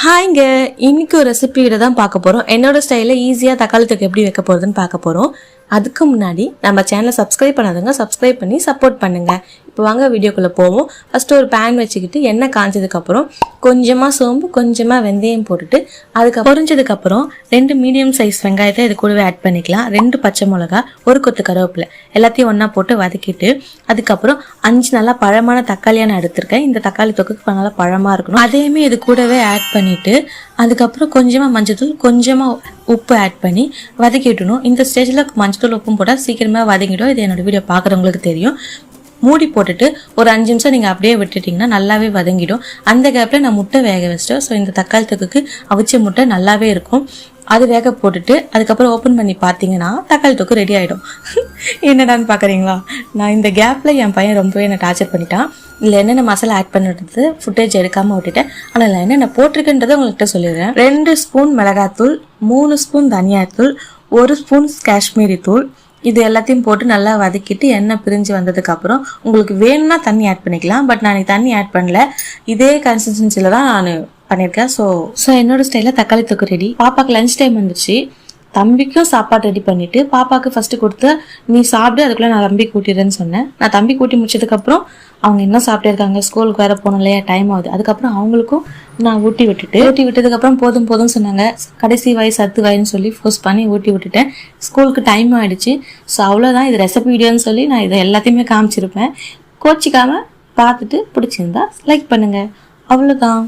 ஹாய்ங்க, இன்னைக்கு ஒரு ரெசிபி தான் பார்க்க போகிறோம். என்னோட ஸ்டைலில் ஈஸியாக தக்காளி தொக்கு எப்படி வைக்க போகிறதுன்னு பார்க்க போகிறோம். அதுக்கு முன்னாடி நம்ம சேனலை சப்ஸ்கிரைப் பண்ணாதவங்க சப்ஸ்கிரைப் பண்ணி சப்போர்ட் பண்ணுங்கள். இப்போ வாங்க வீடியோக்குள்ளே போவோம். ஃபஸ்ட்டு ஒரு பேன் வச்சுக்கிட்டு எண்ணெய் காஞ்சதுக்கப்புறம் கொஞ்சமாக சோம்பு கொஞ்சமாக வெந்தயம் போட்டுட்டு அதுக்கு பொரிஞ்சதுக்கப்புறம் 2 மீடியம் சைஸ் வெங்காயத்தை இது கூடவே ஆட் பண்ணிக்கலாம். 2 பச்சை மிளகா, ஒரு கொத்து கருவேப்பிலை எல்லாத்தையும் ஒன்றா போட்டு வதக்கிட்டு அதுக்கப்புறம் 5 நல்லா பழமான தக்காளியாக நான் எடுத்திருக்கேன். இந்த தக்காளி தொக்குக்கு நல்லா பழமாக இருக்கணும். அதையுமே இது கூடவே ஆட் பண்ணிவிட்டு அதுக்கப்புறம் கொஞ்சமாக மஞ்சள்தூள் கொஞ்சமாக உப்பு ஆட் பண்ணி வதக்கிட்டணும். இந்த ஸ்டேஜில் மஞ்சள் உப்பும் போட்டால் சீக்கிரமாக வதங்கிடும். இது என்னோட வீடியோ பார்க்குறவங்களுக்கு தெரியும். மூடி போட்டுட்டு ஒரு 5 நிமிஷம் நீங்கள் அப்படியே விட்டுட்டிங்கன்னா நல்லாவே வதங்கிடும். அந்த கேப்பில் நான் முட்டை வேக வச்சிட்டேன். ஸோ இந்த தக்காளி தொக்குக்கு அவிச்ச முட்டை நல்லாவே இருக்கும். அது வேக போட்டுட்டு அதுக்கப்புறம் ஓப்பன் பண்ணி பார்த்தீங்கன்னா தக்காளி தொக்கு ரெடி ஆகிடும். என்னடான்னு பார்க்குறீங்களா? நான் இந்த கேப்பில் என் பையன் ரொம்பவே என்னை டார்ச்சர் பண்ணிட்டான். இதில் என்னென்ன மசாலா ஆட் பண்ணுறது ஃபுட்டேஜ் எடுக்காமல் விட்டுட்டேன். ஆனால் இல்லை என்னென்ன போட்டிருக்குன்றதை உங்கள்கிட்ட சொல்லிடுறேன். 2 ஸ்பூன் மிளகாத்தூள், 3 ஸ்பூன் தனியாத்தூள், 1 ஸ்பூன் காஷ்மீரி தூள், இது எல்லாத்தையும் போட்டு நல்லா வதக்கிட்டு எண்ணெய் பிரிஞ்சு வந்ததுக்கப்புறம் உங்களுக்கு வேணும்னா தண்ணி ஆட் பண்ணிக்கலாம். பட் நான் தண்ணி ஆட் பண்ணல. இதே கன்சிஸ்டன்சியில் தான் நான் பண்ணியிருக்கேன். ஸோ என்னோட ஸ்டைலில் தக்காளி தொக்கு ரெடி. பாப்பாக்கு லஞ்ச் டைம் வந்துச்சு. தம்பிக்கும் சாப்பாடு ரெடி பண்ணிவிட்டு பாப்பாவுக்கு ஃபஸ்ட்டு கொடுத்து நீ சாப்பிட்டு அதுக்குள்ளே நான் தம்பி கூட்டிடுறேன்னு சொன்னேன். நான் தம்பி கூட்டி முடிச்சதுக்கப்புறம் அவங்க இன்னும் சாப்பிட்டே இருக்காங்க. ஸ்கூலுக்கு வேறு போகணும் இல்லையா, டைம் ஆகுது. அதுக்கப்புறம் அவங்களுக்கும் நான் ஊட்டி விட்டதுக்கப்புறம் போதும் சொன்னாங்க. கடைசி வாய் சத்து வாயின்னு சொல்லி ஃபோர்ஸ் பண்ணி ஊட்டி விட்டுட்டேன். ஸ்கூலுக்கு டைம் ஆகிடுச்சு. ஸோ அவ்வளோதான். இது ரெசிபி வீடியோன்னு சொல்லி நான் இதை எல்லாத்தையுமே காமிச்சிருப்பேன். கோச்சிக்காமல் பார்த்துட்டு பிடிச்சிருந்தா லைக் பண்ணுங்கள். அவ்வளோதான்.